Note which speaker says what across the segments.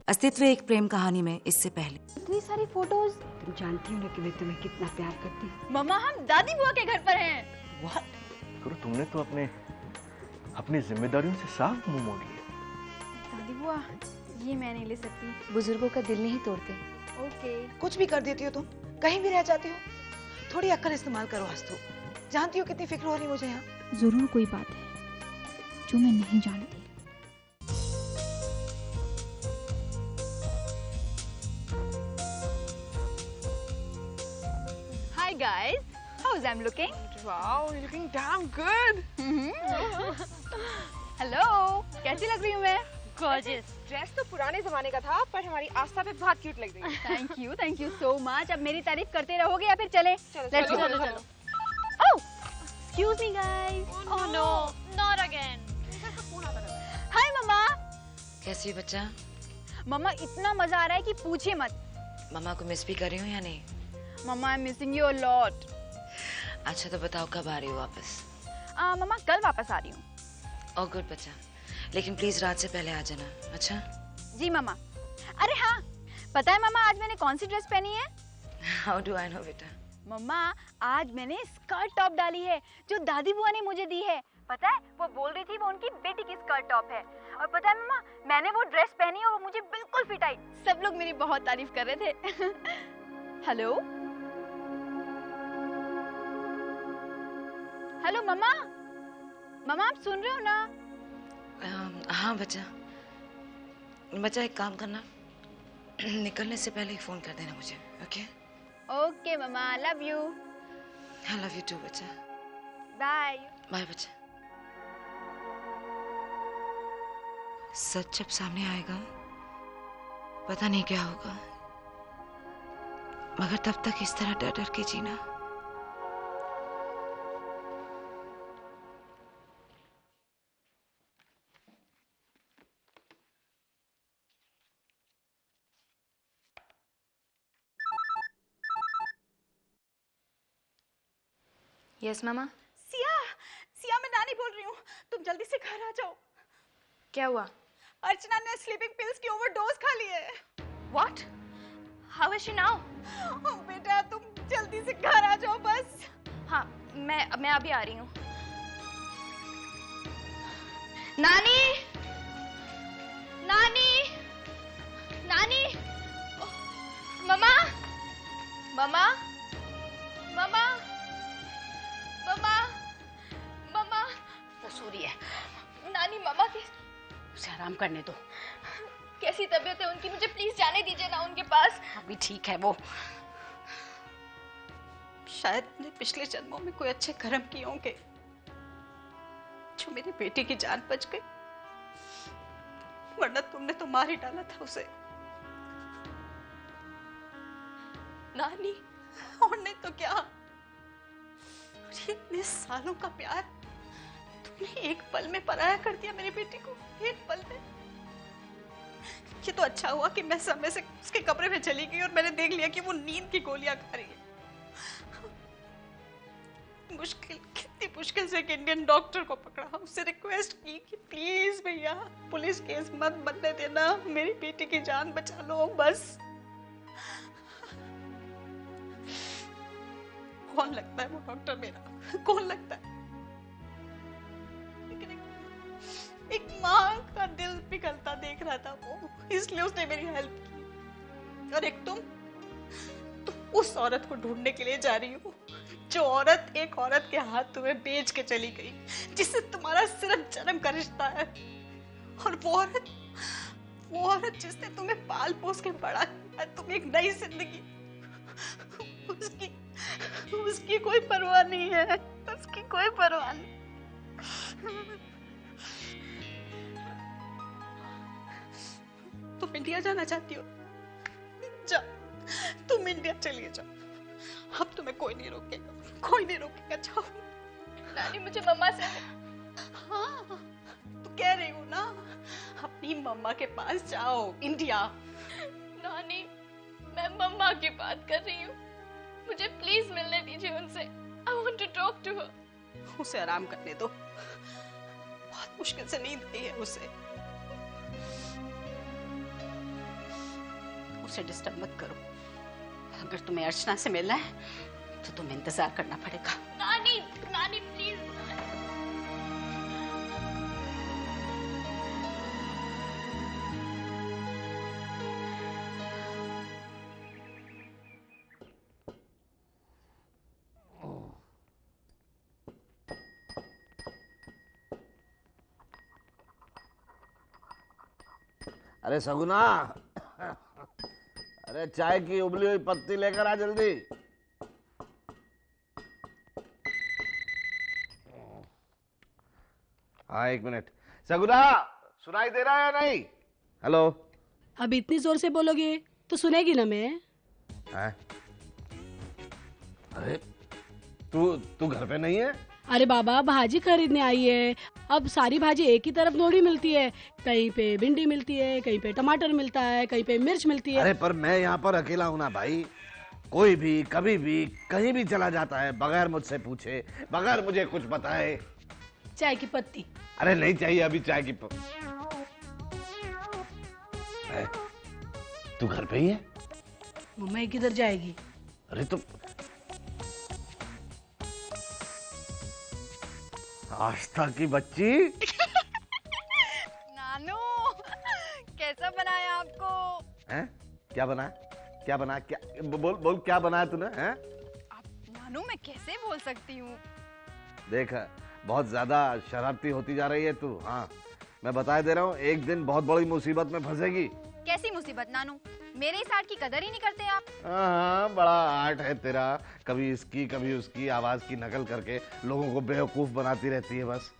Speaker 1: अस्तित्व एक प्रेम कहानी में इससे पहले।
Speaker 2: इतनी सारी फोटोज। तुम जानती हो ना कि मैं तुम्हें कितना प्यार करती हूँ।
Speaker 3: मम्मा हम दादी बुआ के घर पर हैं।
Speaker 2: What?
Speaker 4: करो, तुमने तो अपनी जिम्मेदारियों से साफ मुंह मोड़ लिया।
Speaker 3: दादी बुआ ये मैं नहीं ले सकती।
Speaker 2: बुजुर्गों का दिल नहीं तोड़ते।
Speaker 3: ओके।
Speaker 5: कुछ भी कर देती हो तुम, कहीं भी रह जाती हो। थोड़ी अक्ल इस्तेमाल करो आस्तु। जानती हो कितनी फिक्र हो रही मुझे यहाँ।
Speaker 3: जरूर कोई बात है जो मैं नहीं जानती। Hi guys, how's I'm looking?
Speaker 5: Wow, you're looking damn good.
Speaker 3: Hello, कैसी लग रही हूँ मैं?
Speaker 6: Gorgeous. ड्रेस तो पुराने जमाने का था पर हमारी आस्था पे बहुत क्यूट लग रही है।
Speaker 3: Thank you so much. अब मेरी तारीफ करते रहोगे या फिर चलें? Let's go.
Speaker 6: चलो।
Speaker 3: Oh, excuse me guys.
Speaker 6: Oh no, not again.
Speaker 3: Hi मम्मा.
Speaker 1: कैसी है बच्चा?
Speaker 3: मम्मा इतना मजा आ रहा है कि पूछिए मत।
Speaker 1: मम्मा को मिस भी कर रही हूँ या नहीं?
Speaker 3: मम्मा I'm missing you a lot.
Speaker 1: अच्छा तो बताओ कब आ रही हो वापस?
Speaker 3: मम्मा कल वापस आ रही हूँ।
Speaker 1: ओह गुड बच्चा, लेकिन प्लीज रात से पहले आ जाना। अच्छा?
Speaker 3: जी मम्मा। अरे हाँ, पता है मम्मा आज मैंने कौन सी ड्रेस पहनी है?
Speaker 1: हाउ डू आई नो बेटा?
Speaker 3: मम्मा आज मैंने स्कर्ट टॉप डाली है जो दादी बुआ ने मुझे दी है। पता है वो बोल रही थी वो उनकी बेटी की स्कर्ट टॉप है। और पता है मम्मा मैंने वो ड्रेस पहनी और वो मुझे बिल्कुल फिट आई। सब लोग मेरी बहुत तारीफ कर रहे थे। हेलो हेलो मम्मा। मम्मा आप सुन रहे हो ना?
Speaker 1: हाँ बच्चा। बच्चा एक काम करना, निकलने से पहले ही फोन कर देना मुझे। Okay?
Speaker 3: Okay mama, love you.
Speaker 1: I love you too बच्चा।
Speaker 3: बाय।
Speaker 1: बाय बच्चा। सच जब सामने आएगा पता नहीं क्या होगा, मगर तब तक इस तरह डर डर के जीना।
Speaker 2: यस मामा।
Speaker 3: सिया मैं नानी बोल रही हूँ। तुम जल्दी से घर आ जाओ।
Speaker 2: क्या हुआ?
Speaker 3: अर्चना ने स्लीपिंग पिल्स की ओवरडोज खा ली है।
Speaker 2: What? How is she now?
Speaker 3: बेटा तुम जल्दी से घर आ जाओ बस।
Speaker 2: हाँ मैं अभी आ रही हूँ। नानी नानी नानी मम्मा मम्मा मम्मा मम्मा मम्मा
Speaker 6: वो सो रही है,
Speaker 2: नानी मम्मा की
Speaker 6: उसे आराम करने दो।
Speaker 2: कैसी तबीयत है उनकी? मुझे प्लीज जाने दीजिए ना उनके पास।
Speaker 6: अभी ठीक है वो। शायद ने पिछले जन्मों में कोई अच्छे कर्म किए होंगे जो मेरी बेटी की जान बच गई, वरना तुमने तो मार ही डाला था उसे। नानी और नहीं तो क्या, इतने सालों का प्यार तुमने एक पल में पराया कर दिया मेरी बेटी को। एक पल में। ये तो अच्छा हुआ कि मैं समय से उसके कमरे में चली गई और मैंने देख लिया कि वो नींद की गोलियां खा रही है। कितनी मुश्किल से एक इंडियन डॉक्टर को पकड़ा, उससे रिक्वेस्ट की कि प्लीज भैया पुलिस केस मत बनने देना, मेरी बेटी की जान बचा लो बस। कौन लगता है वो डॉक्टर मेरा? कौन लगता है? लेकिन एक माँ का दिल पिघलता देख रहा था वो, इसलिए उसने मेरी हेल्प की। और एक तुम उस औरत को ढूंढने के लिए जा रही हो जो औरत एक औरत के हाथ तुम्हें बेच के चली गई, जिससे तुम्हारा सिर्फ जन्म का रिश्ता है। और वो औरत जिसने तुम्हें पाल पोस के बड़ा किया, तुम एक नई जिंदगी, उसकी कोई परवाह नहीं है, उसकी कोई परवाह नहीं। तुम इंडिया जाना चाहती हो? जाओ, तुम इंडिया चलिए जाओ, अब तुम्हें कोई नहीं रोकेगा, कोई नहीं रोकेगा। जाओ।
Speaker 2: नानी मुझे मम्मा से।
Speaker 6: हाँ तो कह रही हूँ ना, अपनी मम्मा के पास जाओ, इंडिया।
Speaker 2: नानी मैं मम्मा की बात कर रही हूँ, मुझे प्लीज मिलने दीजिए उनसे। I want to talk to her.
Speaker 6: उसे आराम करने दो, बहुत मुश्किल से नींद आई है उसे।
Speaker 7: उसे डिस्टर्ब मत करो। अगर तुम्हें अर्चना से मिलना है तो तुम्हें इंतजार करना पड़ेगा।
Speaker 2: नानी नानी प्लीज।
Speaker 8: अरे सगुना, अरे चाय की उबली हुई पत्ती लेकर आ जल्दी। हाँ 1 मिनट। सगुना, सुनाई दे रहा है या नहीं? हेलो।
Speaker 9: अब इतनी जोर से बोलोगे तो सुनेगी ना मैं।
Speaker 8: है? अरे तू घर पे नहीं है?
Speaker 9: अरे बाबा, भाजी खरीदने आई है। अब सारी भाजी एक ही तरफ थोड़ी मिलती है, कहीं पे भिंडी मिलती है, कहीं पे टमाटर मिलता है, कहीं पे मिर्च मिलती है।
Speaker 8: अरे पर मैं यहाँ पर अकेला हूँ ना भाई। कोई भी कभी भी कहीं भी चला जाता है बगैर मुझसे पूछे, बगैर मुझे कुछ बताए।
Speaker 9: चाय की पत्ती।
Speaker 8: अरे नहीं चाहिए अभी चाय की तू घर पे ही है?
Speaker 9: मम्मा किधर जाएगी?
Speaker 8: अरे तो आस्था की बच्ची।
Speaker 3: नानू, कैसा बनाया आपको?
Speaker 8: हैं? क्या बना? क्या बना? क्या बोल क्या बनाया तूने? हैं?
Speaker 3: आप नानू, मैं कैसे बोल सकती हूँ?
Speaker 8: देख, बहुत ज्यादा शरारती होती जा रही है तू। हाँ, मैं बता दे रहा हूँ, एक दिन बहुत बड़ी मुसीबत में फंसेगी।
Speaker 3: कैसी मुसीबत नानू? मेरे इस आर्ट की कदर ही नहीं करते आप।
Speaker 8: हाँ, बड़ा आर्ट है तेरा। कभी इसकी कभी उसकी आवाज की नकल करके लोगों को बेवकूफ बनाती रहती है बस।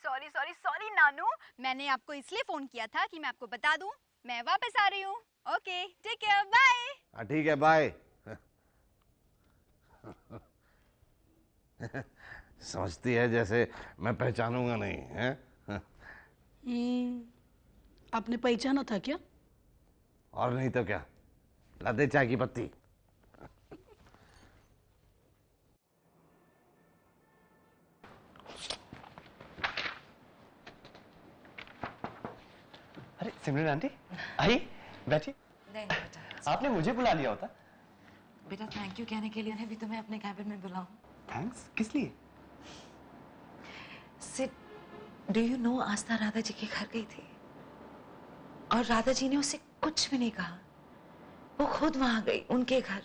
Speaker 3: सॉरी सॉरी सॉरी नानू, मैंने आपको इसलिए फोन किया था कि मैं आपको बता दूं मैं वापस आ रही हूँ। Okay, take care, bye.
Speaker 8: हाँ ठीक है, बाय। समझती है जैसे मैं पहचानूंगा नहीं है?
Speaker 9: आपने पहचाना था क्या?
Speaker 8: और नहीं तो क्या। ला दे चाय की पत्ती।
Speaker 4: अरे सिमरन आंटी, आई बैठी।
Speaker 1: नहीं नहीं बेटा,
Speaker 4: आपने मुझे बुला लिया होता।
Speaker 1: बेटा थैंक यू कहने के लिए मैं भी तुम्हें अपने कैबिन में बुलाऊं।
Speaker 4: थैंक्स किस लिए?
Speaker 1: सिड, डू यू नो आस्था राधा जी के घर गई थी और राधा जी ने उसे कुछ भी नहीं कहा। वो खुद वहां गई उनके घर।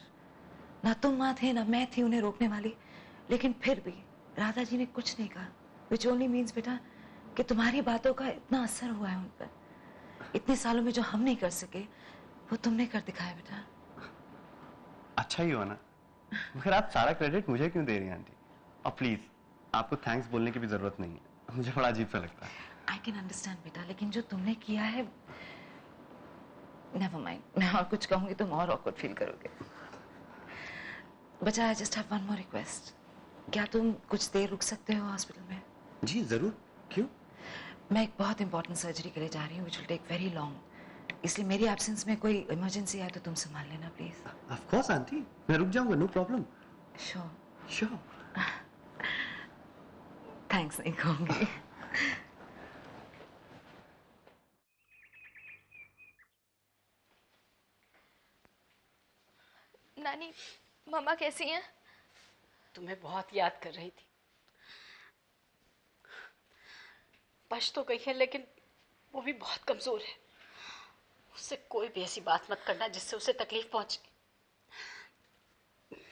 Speaker 1: ना तुम वहां थे ना मैं थी उन्हें रोकने वाली, लेकिन फिर भी राधा जी ने कुछ नहीं कहा। विच ओनली मीन्स बेटा कि तुम्हारी बातों का इतना असर हुआ है उन पर। इतने सालों में जो हम नहीं कर सके वो तुमने कर दिखाया बेटा।
Speaker 4: अच्छा ही हो ना, मगर आप सारा क्रेडिट मुझे क्यों दे रही हैं आंटी? और प्लीज आपको थैंक्स बोलने की भी जरूरत नहीं है, मुझे बड़ा अजीब सा लगता है।
Speaker 1: आई कैन अंडरस्टैंड बेटा, लेकिन जो तुमने किया है, नेवर माइंड, मैं और कुछ कहूंगी तुम और ऑकवर्ड फील करोगे। बच्चा, I just have one more request. क्या तुम कुछ देर रुक सकते हो हॉस्पिटल में?
Speaker 4: जी जरूर, क्यों?
Speaker 1: मैं एक बहुत इंपॉर्टेंट सर्जरी के लिए जा रही हूँ which will take very long, इसलिए मेरी एब्सेंस में कोई इमरजेंसी आए तो तुम संभाल लेना प्लीज।
Speaker 4: ऑफ कोर्स आंटी, मैं रुक जाऊंगा, no problem.
Speaker 1: Sure?
Speaker 4: Sure.
Speaker 1: Thanks नहीं कहूंगी।
Speaker 2: नानी, मम्मा कैसी हैं?
Speaker 7: तुम्हें बहुत याद कर रही थी। बच तो गई है लेकिन वो भी बहुत कमजोर है। उससे कोई भी ऐसी बात मत करना जिससे उसे तकलीफ पहुंचे।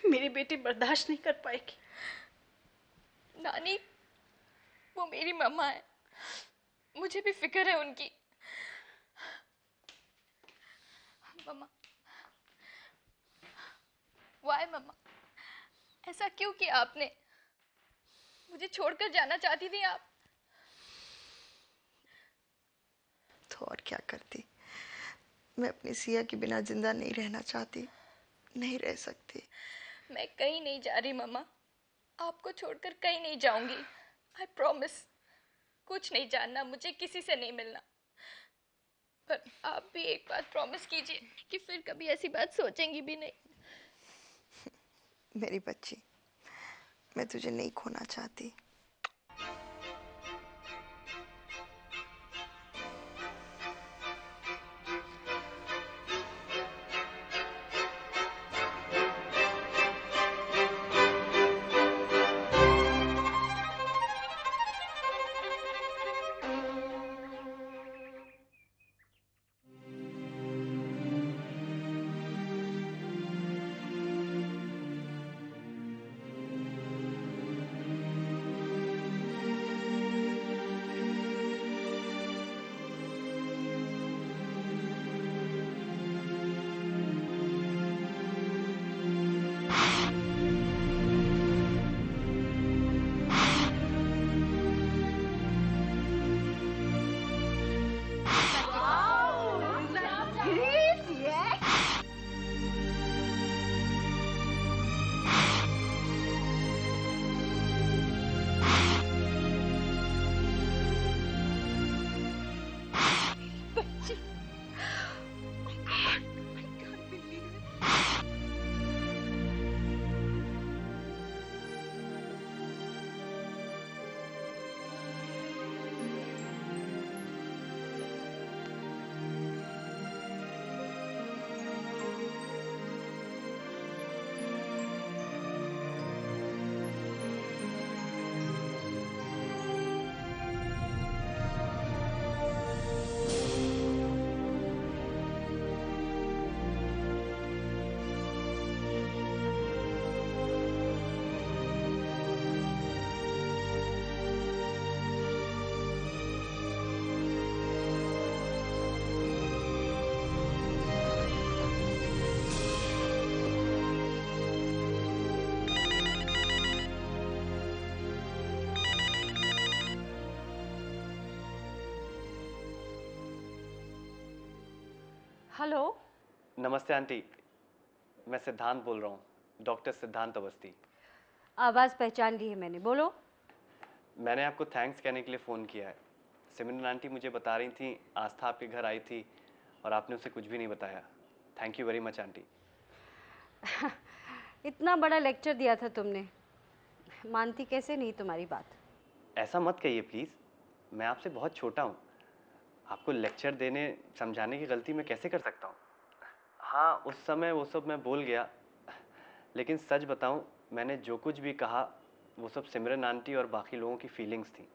Speaker 7: मेरी बेटी बर्दाश्त नहीं कर पाएगी।
Speaker 2: नानी, वो मेरी मम्मा है, मुझे भी फिक्र है उनकी। मम्मा, वाई मम्मा, ऐसा क्यों किया आपने? मुझे छोड़कर जाना चाहती थी आप?
Speaker 6: तो और क्या करती, मैं अपनी सिया के बिना जिंदा नहीं रहना चाहती, नहीं रह सकती।
Speaker 2: मैं कहीं नहीं जा रही मम्मा, आपको छोड़कर कहीं नहीं जाऊंगी। I promise. कुछ नहीं जानना मुझे, किसी से नहीं मिलना। पर आप भी एक बात प्रॉमिस कीजिए कि फिर कभी ऐसी बात सोचेंगी भी नहीं।
Speaker 6: मेरी बच्ची, मैं तुझे नहीं खोना चाहती।
Speaker 7: हेलो।
Speaker 4: नमस्ते आंटी, मैं सिद्धांत बोल रहा हूँ, डॉक्टर सिद्धांत अवस्थी।
Speaker 7: आवाज़ पहचान ली है मैंने, बोलो।
Speaker 4: मैंने आपको थैंक्स कहने के लिए फ़ोन किया है। सिमरन आंटी मुझे बता रही थी आस्था आपके घर आई थी और आपने उसे कुछ भी नहीं बताया। Thank you very much aunty.
Speaker 7: इतना बड़ा लेक्चर दिया था तुमने, मानती कैसे नहीं तुम्हारी बात?
Speaker 4: ऐसा मत कहिए प्लीज़, मैं आपसे बहुत छोटा हूँ। आपको लेक्चर देने समझाने की गलती मैं कैसे कर सकता हूँ? हाँ, उस समय वो सब मैं बोल गया, लेकिन सच बताऊँ मैंने जो कुछ भी कहा वो सब सिमरन आंटी और बाकी लोगों की फीलिंग्स थी।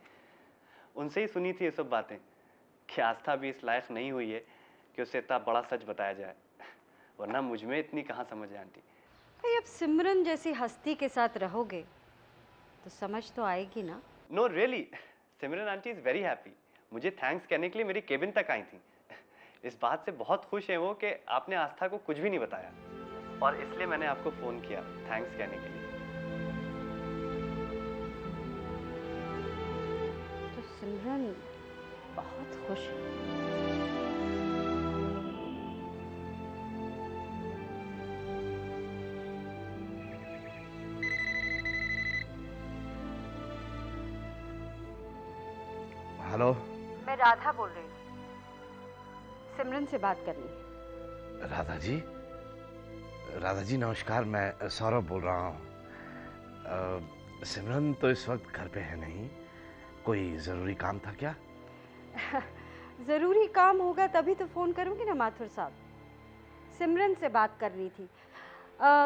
Speaker 4: उनसे ही सुनी थी ये सब बातें कि आस्था भी इस लायक नहीं हुई है कि उसे इतना बड़ा सच बताया जाए, वरना मुझ में इतनी कहाँ समझ है आंटी।
Speaker 7: भाई अब सिमरन जैसी हस्ती के साथ रहोगे तो समझ तो आएगी ना।
Speaker 4: No really, Simran aunty is very happy. मुझे थैंक्स कहने के लिए मेरी केबिन तक आई थी। इस बात से बहुत खुश है वो कि आपने आस्था को कुछ भी नहीं बताया, और इसलिए मैंने आपको फ़ोन किया थैंक्स कहने के लिए।
Speaker 7: तो सिमरन बहुत खुश है।
Speaker 8: हेलो,
Speaker 7: मैं राधा बोल रही हूँ, सिमरन से बात करनी है।
Speaker 8: राधा जी नमस्कार, मैं सौरभ बोल रहा हूँ। सिमरन तो इस वक्त घर पे है नहीं, कोई ज़रूरी काम था क्या?
Speaker 7: ज़रूरी काम होगा तभी तो फ़ोन करूँगी ना माथुर साहब। सिमरन से बात करनी थी,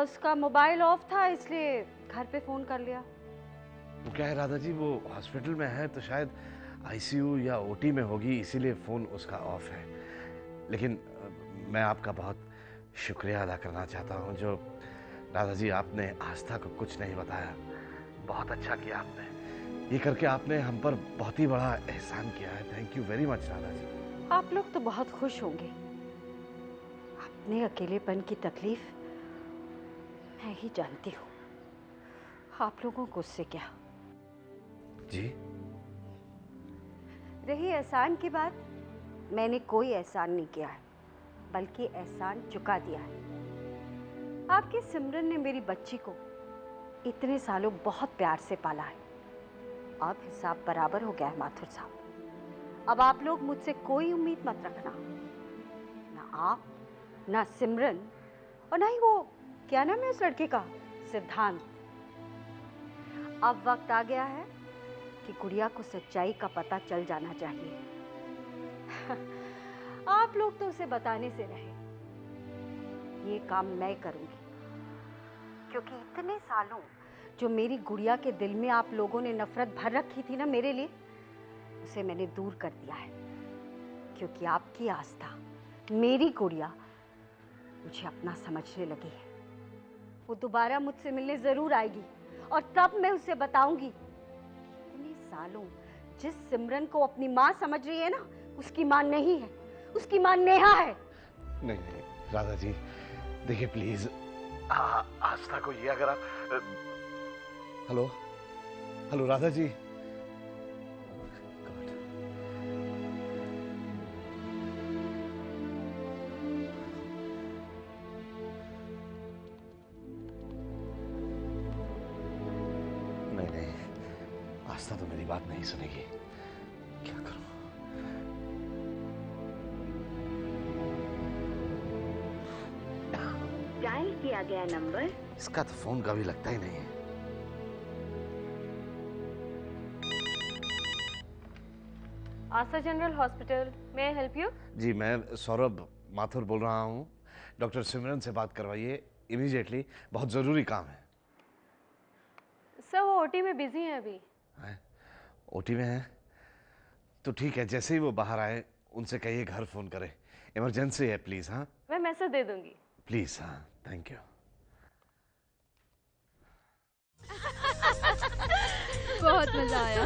Speaker 7: उसका मोबाइल ऑफ था इसलिए घर पे फ़ोन कर लिया।
Speaker 8: वो क्या है राधा जी, वो हॉस्पिटल में है तो शायद आईसीयू या ओटी में होगी, इसीलिए फ़ोन उसका ऑफ है। लेकिन मैं आपका बहुत शुक्रिया अदा करना चाहता हूँ जो राधा जी आपने आस्था को कुछ नहीं बताया। बहुत अच्छा किया आपने, ये करके आपने हम पर बहुत ही बड़ा एहसान किया है। Thank you very much Radha ji.
Speaker 7: आप लोग तो बहुत खुश होंगे, अपने अकेलेपन की तकलीफ मैं ही जानती हूँ, आप लोगों को उससे क्या।
Speaker 8: जी
Speaker 7: रही एहसान की बात, मैंने कोई एहसान नहीं किया है, बल्कि एहसान चुका दिया है। आपकी सिमरन ने मेरी बच्ची को इतने सालों बहुत प्यार से पाला है। अब हिसाब बराबर हो गया है माथुर साहब। अब आप लोग मुझसे कोई उम्मीद मत रखना, ना आप, ना सिमरन, और ना ही वो क्या नाम है उस लड़के का, सिद्धांत। अब वक्त आ गया है कि गुड़िया को सच्चाई का पता चल जाना चाहिए। आप लोग तो उसे बताने से रहे, ये काम मैं करूंगी, क्योंकि इतने सालों जो मेरी गुड़िया के दिल में आप लोगों ने नफरत भर रखी थी ना मेरे लिए, उसे मैंने दूर कर दिया है। क्योंकि आपकी आस्था, मेरी गुड़िया मुझे अपना समझने लगी है। वो दोबारा मुझसे मिलने जरूर आएगी और तब मैं उसे बताऊंगी इतने सालों जिस सिमरन को अपनी माँ समझ रही है ना, उसकी माँ नहीं है, उसकी माँ नेहा है।
Speaker 8: नहीं नहीं राधा जी, देखिए प्लीज, आस्था को ये अगर आप हेलो हेलो राधा जी, नहीं नहीं, आस्था तो मेरी बात नहीं सुनेगी, क्या करूं?
Speaker 3: डायल किया गया नंबर,
Speaker 8: इसका तो फोन कभी लगता ही नहीं है।
Speaker 10: Aastha general hospital, may I help you?
Speaker 8: जी मैं सौरभ माथुर बोल रहा हूँ, डॉक्टर सिमरन से बात करवाइए इमीडिएटली, बहुत जरूरी काम है।
Speaker 10: सर वो ओटी में बिजी हैं अभी।
Speaker 8: ओटी में है तो ठीक है, जैसे ही वो बाहर आए उनसे कहिए घर फोन करें, इमरजेंसी है प्लीज। हाँ
Speaker 10: मैं मैसेज दे दूंगी
Speaker 8: प्लीज। हाँ थैंक यू।
Speaker 11: बहुत मजा आया।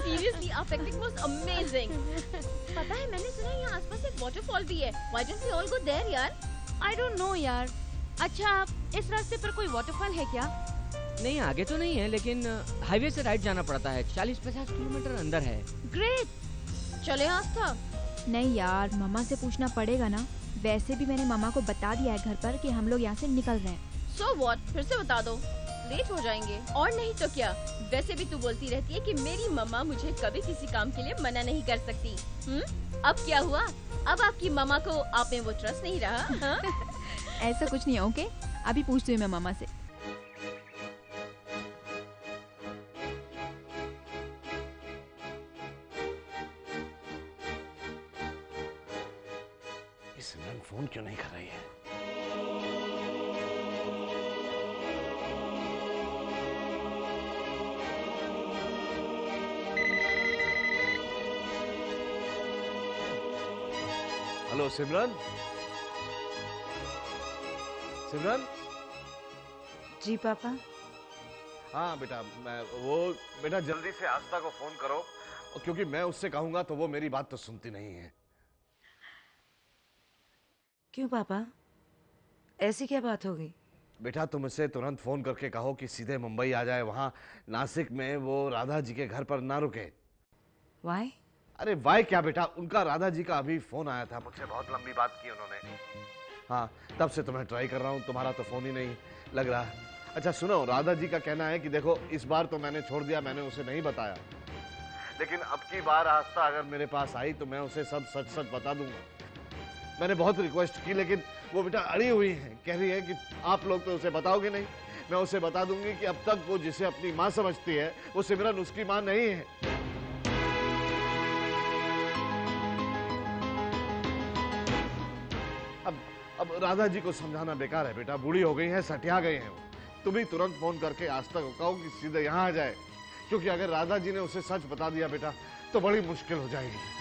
Speaker 11: Seriously, our picnic was amazing. पता है मैंने सुना यहाँ आसपास एक वाटरफॉल भी है। Why don't we all go there यार?
Speaker 12: I don't know यार। अच्छा इस रास्ते पर कोई वाटरफॉल है क्या?
Speaker 13: नहीं आगे तो नहीं है, लेकिन हाईवे से राइट जाना पड़ता है, 40-50 किलोमीटर अंदर है।
Speaker 11: ग्रेट, चले आस्था।
Speaker 14: नहीं यार, मम्मा से पूछना पड़ेगा ना। वैसे भी मैंने मम्मा को बता दिया है घर पर कि हम लोग यहाँ से निकल रहे हैं।
Speaker 11: So what? फिर से बता दो, लेट हो जाएंगे। और नहीं तो क्या, वैसे भी तू बोलती रहती है कि मेरी मम्मा मुझे कभी किसी काम के लिए मना नहीं कर सकती। अब क्या हुआ? अब आपकी मम्मा को आप में वो ट्रस्ट नहीं रहा? हाँ?
Speaker 14: ऐसा कुछ नहीं है, ओके? अभी पूछती हूँ मैं मम्मा से।
Speaker 8: सिमरन फोन क्यों नहीं कर रही है? हेलो सिमरन। सिमरन।
Speaker 1: जी पापा।
Speaker 8: हाँ बेटा, बेटा जल्दी से आस्था को फोन करो, क्योंकि मैं उससे कहूंगा तो वो मेरी बात तो सुनती नहीं है।
Speaker 1: क्यों पापा, ऐसी क्या बात हो गई?
Speaker 8: बेटा तुम इसे तुरंत फोन करके कहो कि सीधे मुंबई आ जाए, वहां नासिक में वो राधा जी के घर पर ना रुके।
Speaker 1: वाई?
Speaker 8: अरे वाई क्या बेटा, उनका राधा जी का अभी फोन आया था, मुझसे बहुत लंबी बात की उन्होंने। हाँ, तब से तुम्हें ट्राई कर रहा हूँ, तुम्हारा तो फोन ही नहीं लग रहा। अच्छा सुनो, राधा जी का कहना है कि देखो इस बार तो मैंने छोड़ दिया, मैंने उसे नहीं बताया, लेकिन अब की बार आस्था अगर मेरे पास आई तो मैं उसे सब सच सच बता दूंगा। मैंने बहुत रिक्वेस्ट की, लेकिन वो बेटा अड़ी हुई है, कह रही है कि आप लोग तो उसे बताओगे नहीं। मैं उसे बता दूंगी कि अब तक वो जिसे अपनी माँ समझती है वो सिमरन उसकी माँ नहीं है। अब राधा जी को समझाना बेकार है बेटा, बूढ़ी हो गई है, सटिया गई है। तुम ही तुरंत फोन करके आस्था को कहो कि सीधे यहाँ आ जाए, क्योंकि अगर राधा जी ने उसे सच बता दिया बेटा तो बड़ी मुश्किल हो जाएगी।